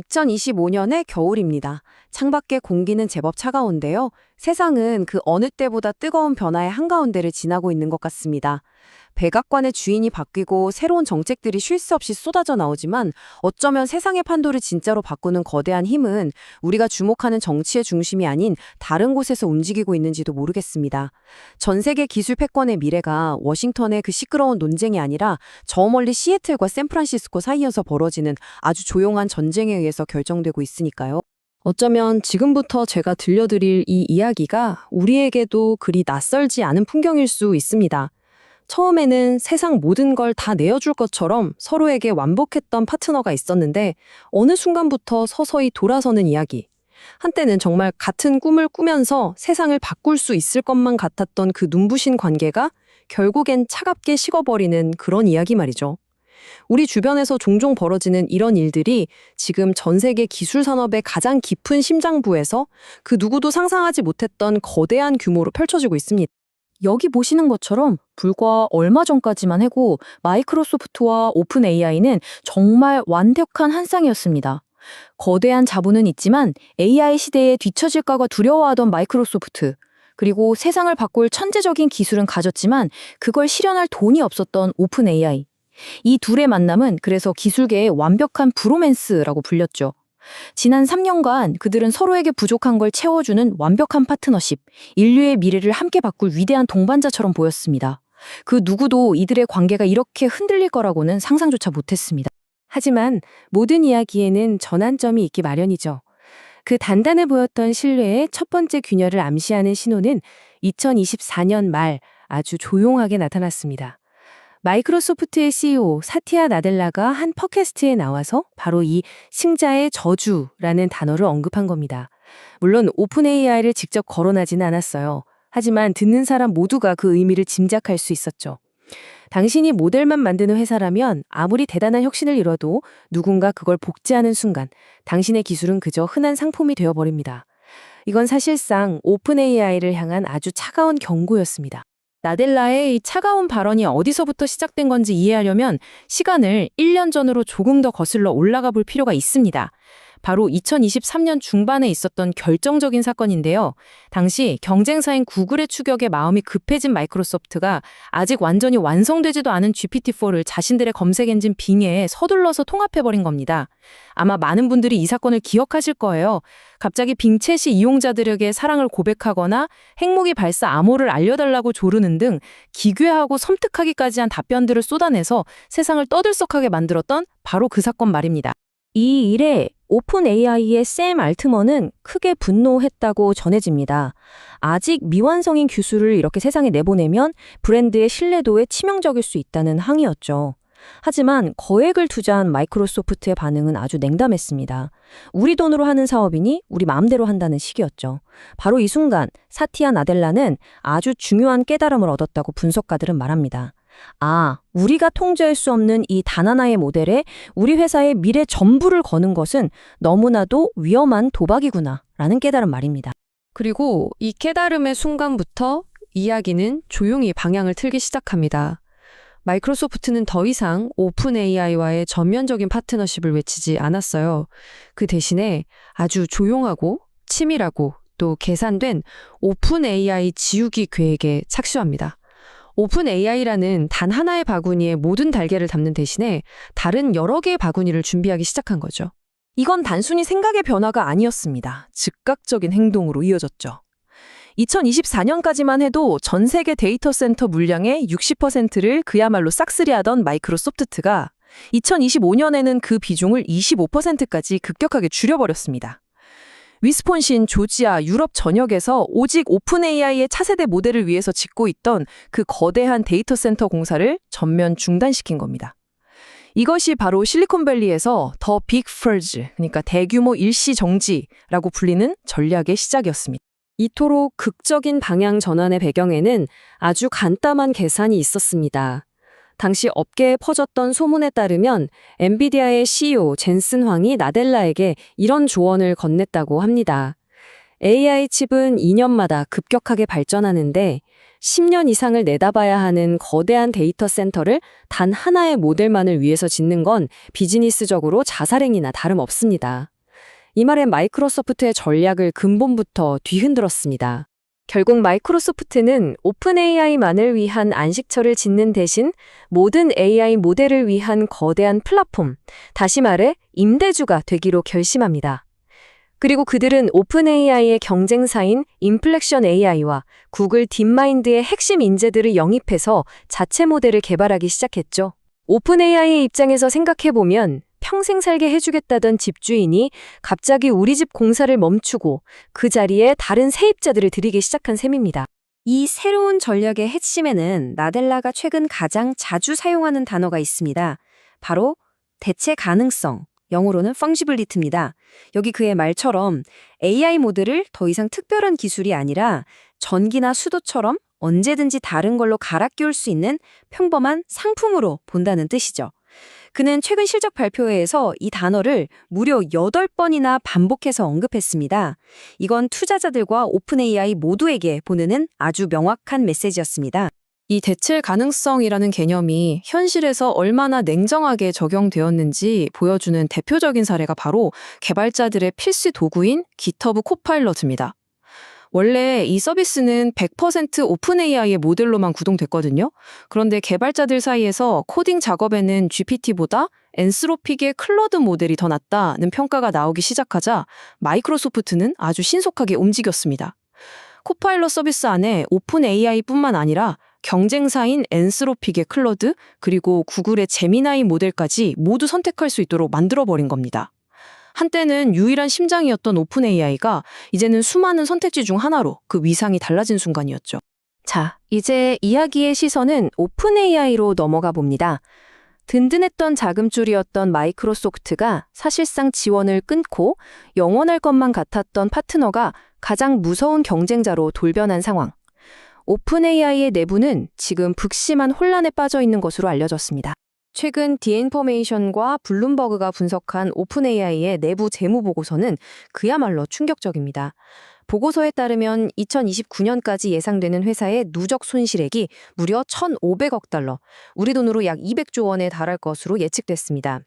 2025년의 겨울입니다. 창밖의 공기는 제법 차가운데요. 세상은 그 어느 때보다 뜨거운 변화의 한가운데를 지나고 있는 것 같습니다. 백악관의 주인이 바뀌고 새로운 정책들이 쉴 새 없이 쏟아져 나오지만 어쩌면 세상의 판도를 진짜로 바꾸는 거대한 힘은 우리가 주목하는 정치의 중심이 아닌 다른 곳에서 움직이고 있는지도 모르겠습니다. 전 세계 기술 패권의 미래가 워싱턴의 그 시끄러운 논쟁이 아니라 저 멀리 시애틀과 샌프란시스코 사이에서 벌어지는 아주 조용한 전쟁에 의해서 결정되고 있으니까요. 어쩌면 지금부터 제가 들려드릴 이 이야기가 우리에게도 그리 낯설지 않은 풍경일 수 있습니다. 처음에는 세상 모든 걸 다 내어줄 것처럼 서로에게 완복했던 파트너가 있었는데 어느 순간부터 서서히 돌아서는 이야기. 한때는 정말 같은 꿈을 꾸면서 세상을 바꿀 수 있을 것만 같았던 그 눈부신 관계가 결국엔 차갑게 식어버리는 그런 이야기 말이죠. 우리 주변에서 종종 벌어지는 이런 일들이 지금 전 세계 기술 산업의 가장 깊은 심장부에서 그 누구도 상상하지 못했던 거대한 규모로 펼쳐지고 있습니다. 여기 보시는 것처럼 불과 얼마 전까지만 해도 마이크로소프트와 오픈 AI는 정말 완벽한 한 쌍이었습니다. 거대한 자본은 있지만 AI 시대에 뒤처질까봐 두려워하던 마이크로소프트, 그리고 세상을 바꿀 천재적인 기술은 가졌지만 그걸 실현할 돈이 없었던 오픈 AI. 이 둘의 만남은 그래서 기술계의 완벽한 브로맨스라고 불렸죠. 지난 3년간 그들은 서로에게 부족한 걸 채워주는 완벽한 파트너십, 인류의 미래를 함께 바꿀 위대한 동반자처럼 보였습니다. 그 누구도 이들의 관계가 이렇게 흔들릴 거라고는 상상조차 못했습니다. 하지만 모든 이야기에는 전환점이 있기 마련이죠. 그 단단해 보였던 신뢰의 첫 번째 균열을 암시하는 신호는 2024년 말 아주 조용하게 나타났습니다. 마이크로소프트의 CEO 사티아 나델라가 한 팟캐스트에 나와서 바로 이 승자의 저주라는 단어를 언급한 겁니다. 물론 오픈 AI를 직접 거론하지는 않았어요. 하지만 듣는 사람 모두가 그 의미를 짐작할 수 있었죠. 당신이 모델만 만드는 회사라면 아무리 대단한 혁신을 이뤄도 누군가 그걸 복제하는 순간 당신의 기술은 그저 흔한 상품이 되어버립니다. 이건 사실상 오픈 AI를 향한 아주 차가운 경고였습니다. 나델라의 이 차가운 발언이 어디서부터 시작된 건지 이해하려면 시간을 1년 전으로 조금 더 거슬러 올라가 볼 필요가 있습니다. 바로 2023년 중반에 있었던 결정적인 사건인데요. 당시 경쟁사인 구글의 추격에 마음이 급해진 마이크로소프트가 아직 완전히 완성되지도 않은 GPT-4를 자신들의 검색 엔진 빙에 서둘러서 통합해버린 겁니다. 아마 많은 분들이 이 사건을 기억하실 거예요. 갑자기 빙챗이 이용자들에게 사랑을 고백하거나 핵무기 발사 암호를 알려달라고 조르는 등 기괴하고 섬뜩하기까지 한 답변들을 쏟아내서 세상을 떠들썩하게 만들었던 바로 그 사건 말입니다. 이 일에 오픈 AI의 샘 알트먼은 크게 분노했다고 전해집니다. 아직 미완성인 기술을 이렇게 세상에 내보내면 브랜드의 신뢰도에 치명적일 수 있다는 항의였죠. 하지만 거액을 투자한 마이크로소프트의 반응은 아주 냉담했습니다. 우리 돈으로 하는 사업이니 우리 마음대로 한다는 식이었죠. 바로 이 순간 사티아 나델라는 아주 중요한 깨달음을 얻었다고 분석가들은 말합니다. 우리가 통제할 수 없는 이 단 하나의 모델에 우리 회사의 미래 전부를 거는 것은 너무나도 위험한 도박이구나 라는 깨달음 말입니다. 그리고 이 깨달음의 순간부터 이야기는 조용히 방향을 틀기 시작합니다. 마이크로소프트는 더 이상 오픈 AI와의 전면적인 파트너십을 외치지 않았어요. 그 대신에 아주 조용하고 치밀하고 또 계산된 오픈 AI 지우기 계획에 착수합니다. 오픈 AI라는 단 하나의 바구니에 모든 달걀을 담는 대신에 다른 여러 개의 바구니를 준비하기 시작한 거죠. 이건 단순히 생각의 변화가 아니었습니다. 즉각적인 행동으로 이어졌죠. 2024년까지만 해도 전 세계 데이터 센터 물량의 60%를 그야말로 싹쓸이하던 마이크로소프트가 2025년에는 그 비중을 25%까지 급격하게 줄여버렸습니다. 위스콘신, 조지아, 유럽 전역에서 오직 오픈 AI의 차세대 모델을 위해서 짓고 있던 그 거대한 데이터 센터 공사를 전면 중단시킨 겁니다. 이것이 바로 실리콘밸리에서 더 빅 퍼즈, 그러니까 대규모 일시 정지라고 불리는 전략의 시작이었습니다. 이토록 극적인 방향 전환의 배경에는 아주 간단한 계산이 있었습니다. 당시 업계에 퍼졌던 소문에 따르면 엔비디아의 CEO 젠슨 황이 나델라에게 이런 조언을 건넸다고 합니다. AI 칩은 2년마다 급격하게 발전하는데 10년 이상을 내다봐야 하는 거대한 데이터 센터를 단 하나의 모델만을 위해서 짓는 건 비즈니스적으로 자살행위나 다름없습니다. 이 말엔 마이크로소프트의 전략을 근본부터 뒤흔들었습니다. 결국 마이크로소프트는 오픈 AI만을 위한 안식처를 짓는 대신 모든 AI 모델을 위한 거대한 플랫폼, 다시 말해 임대주가 되기로 결심합니다. 그리고 그들은 오픈 AI의 경쟁사인 인플렉션 AI와 구글 딥마인드의 핵심 인재들을 영입해서 자체 모델을 개발하기 시작했죠. 오픈 AI의 입장에서 생각해보면 평생 살게 해주겠다던 집주인이 갑자기 우리 집 공사를 멈추고 그 자리에 다른 세입자들을 들이기 시작한 셈입니다. 이 새로운 전략의 핵심에는 나델라가 최근 가장 자주 사용하는 단어가 있습니다. 바로 대체 가능성, 영어로는 fungibility입니다. 여기 그의 말처럼 AI 모델을 더 이상 특별한 기술이 아니라 전기나 수도처럼 언제든지 다른 걸로 갈아 끼울 수 있는 평범한 상품으로 본다는 뜻이죠. 그는 최근 실적 발표회에서 이 단어를 무려 8번이나 반복해서 언급했습니다. 이건 투자자들과 오픈 AI 모두에게 보내는 아주 명확한 메시지였습니다. 이 대체 가능성이라는 개념이 현실에서 얼마나 냉정하게 적용되었는지 보여주는 대표적인 사례가 바로 개발자들의 필수 도구인 GitHub 코파일럿입니다. 원래 이 서비스는 100% 오픈 AI의 모델로만 구동됐거든요. 그런데 개발자들 사이에서 코딩 작업에는 GPT보다 엔스로픽의 클로드 모델이 더 낫다는 평가가 나오기 시작하자 마이크로소프트는 아주 신속하게 움직였습니다. 코파일럿 서비스 안에 오픈 AI뿐만 아니라 경쟁사인 엔스로픽의 클로드 그리고 구글의 제미나이 모델까지 모두 선택할 수 있도록 만들어버린 겁니다. 한때는 유일한 심장이었던 오픈 AI가 이제는 수많은 선택지 중 하나로 그 위상이 달라진 순간이었죠. 자, 이제 이야기의 시선은 오픈 AI로 넘어가 봅니다. 든든했던 자금줄이었던 마이크로소프트가 사실상 지원을 끊고 영원할 것만 같았던 파트너가 가장 무서운 경쟁자로 돌변한 상황. 오픈 AI의 내부는 지금 극심한 혼란에 빠져 있는 것으로 알려졌습니다. 최근 디인포메이션과 블룸버그가 분석한 오픈 AI의 내부 재무 보고서는 그야말로 충격적입니다. 보고서에 따르면 2029년까지 예상되는 회사의 누적 손실액이 무려 1,500억 달러, 우리 돈으로 약 200조 원에 달할 것으로 예측됐습니다.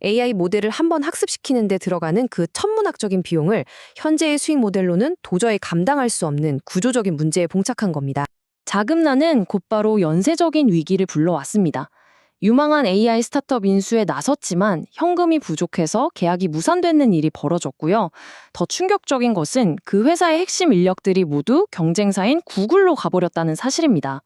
AI 모델을 한번 학습시키는 데 들어가는 그 천문학적인 비용을 현재의 수익 모델로는 도저히 감당할 수 없는 구조적인 문제에 봉착한 겁니다. 자금난은 곧바로 연쇄적인 위기를 불러왔습니다. 유망한 AI 스타트업 인수에 나섰지만 현금이 부족해서 계약이 무산되는 일이 벌어졌고요. 더 충격적인 것은 그 회사의 핵심 인력들이 모두 경쟁사인 구글로 가버렸다는 사실입니다.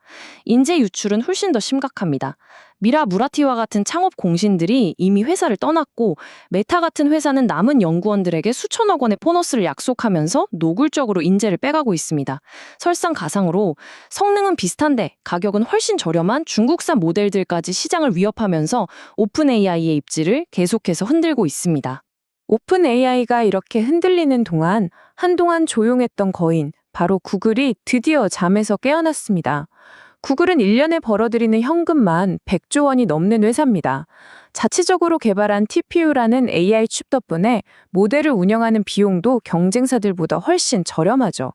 인재 유출은 훨씬 더 심각합니다. 미라 무라티와 같은 창업 공신들이 이미 회사를 떠났고 메타 같은 회사는 남은 연구원들에게 수천억 원의 보너스를 약속하면서 노골적으로 인재를 빼가고 있습니다. 설상가상으로 성능은 비슷한데 가격은 훨씬 저렴한 중국산 모델들까지 시장을 위협하면서 오픈 AI의 입지를 계속해서 흔들고 있습니다. 오픈 AI가 이렇게 흔들리는 동안 한동안 조용했던 거인, 바로 구글이 드디어 잠에서 깨어났습니다. 구글은 1년에 벌어들이는 현금만 100조 원이 넘는 회사입니다. 자체적으로 개발한 TPU라는 AI 칩 덕분에 모델을 운영하는 비용도 경쟁사들보다 훨씬 저렴하죠.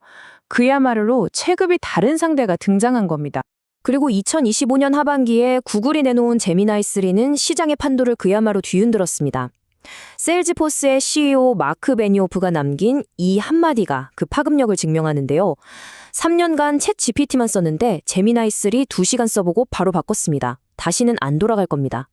그야말로 체급이 다른 상대가 등장한 겁니다. 그리고 2025년 하반기에 구글이 내놓은 제미나이3는 시장의 판도를 그야말로 뒤흔들었습니다. 세일즈포스의 CEO 마크 베니오프가 남긴 이 한마디가 그 파급력을 증명하는데요. 3년간 챗 GPT만 썼는데 제미나이3 2시간 써보고 바로 바꿨습니다. 다시는 안 돌아갈 겁니다.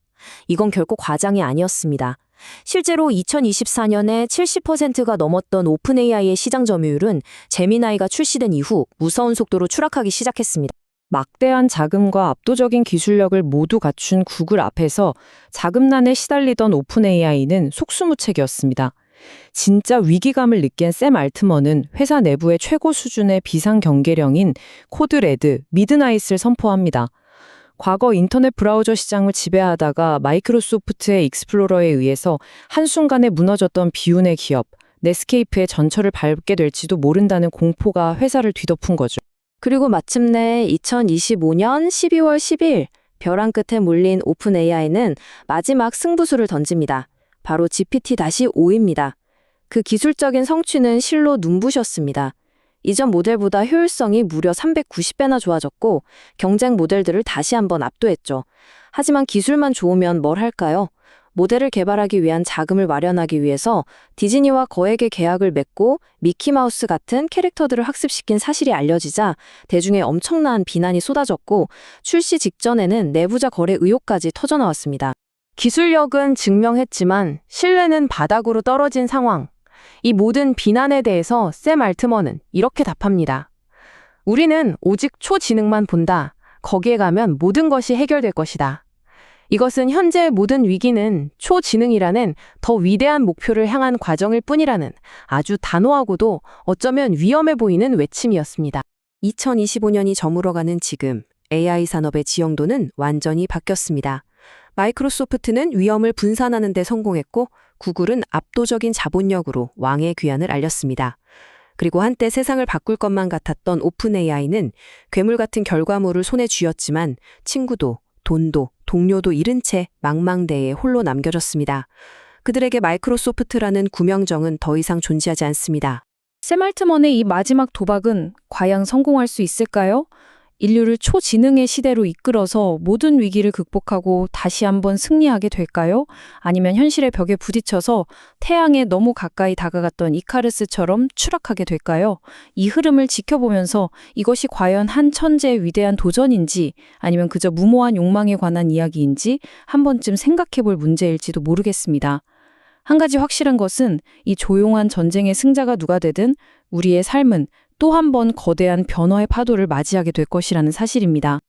이건 결코 과장이 아니었습니다. 실제로 2024년에 70%가 넘었던 오픈 AI의 시장 점유율은 제미나이가 출시된 이후 무서운 속도로 추락하기 시작했습니다. 막대한 자금과 압도적인 기술력을 모두 갖춘 구글 앞에서 자금난에 시달리던 오픈 AI는 속수무책이었습니다. 진짜 위기감을 느낀 샘 알트먼은 회사 내부의 최고 수준의 비상 경계령인 코드레드, 미드나잇을 선포합니다. 과거 인터넷 브라우저 시장을 지배하다가 마이크로소프트의 익스플로러에 의해서 한순간에 무너졌던 비운의 기업, 넷스케이프의 전철을 밟게 될지도 모른다는 공포가 회사를 뒤덮은 거죠. 그리고 마침내 2025년 12월 10일 벼랑 끝에 몰린 오픈 AI는 마지막 승부수를 던집니다. 바로 GPT-5입니다. 그 기술적인 성취는 실로 눈부셨습니다. 이전 모델보다 효율성이 무려 390배나 좋아졌고 경쟁 모델들을 다시 한번 압도했죠. 하지만 기술만 좋으면 뭘 할까요? 모델을 개발하기 위한 자금을 마련하기 위해서 디즈니와 거액의 계약을 맺고 미키마우스 같은 캐릭터들을 학습시킨 사실이 알려지자 대중의 엄청난 비난이 쏟아졌고 출시 직전에는 내부자 거래 의혹까지 터져나왔습니다. 기술력은 증명했지만 신뢰는 바닥으로 떨어진 상황. 이 모든 비난에 대해서 샘 알트먼은 이렇게 답합니다. 우리는 오직 초지능만 본다. 거기에 가면 모든 것이 해결될 것이다. 이것은 현재의 모든 위기는 초지능이라는 더 위대한 목표를 향한 과정일 뿐이라는 아주 단호하고도 어쩌면 위험해 보이는 외침이었습니다. 2025년이 저물어가는 지금 AI 산업의 지형도는 완전히 바뀌었습니다. 마이크로소프트는 위험을 분산하는 데 성공했고 구글은 압도적인 자본력으로 왕의 귀환을 알렸습니다. 그리고 한때 세상을 바꿀 것만 같았던 오픈 AI는 괴물 같은 결과물을 손에 쥐었지만 친구도 돈도 동료도 잃은 채 망망대해에 홀로 남겨졌습니다. 그들에게 마이크로소프트라는 구명정은 더 이상 존재하지 않습니다. 샘 알트먼의 이 마지막 도박은 과연 성공할 수 있을까요? 인류를 초지능의 시대로 이끌어서 모든 위기를 극복하고 다시 한번 승리하게 될까요? 아니면 현실의 벽에 부딪혀서 태양에 너무 가까이 다가갔던 이카르스처럼 추락하게 될까요? 이 흐름을 지켜보면서 이것이 과연 한 천재의 위대한 도전인지 아니면 그저 무모한 욕망에 관한 이야기인지 한 번쯤 생각해 볼 문제일지도 모르겠습니다. 한 가지 확실한 것은 이 조용한 전쟁의 승자가 누가 되든 우리의 삶은 또 한 번 거대한 변화의 파도를 맞이하게 될 것이라는 사실입니다.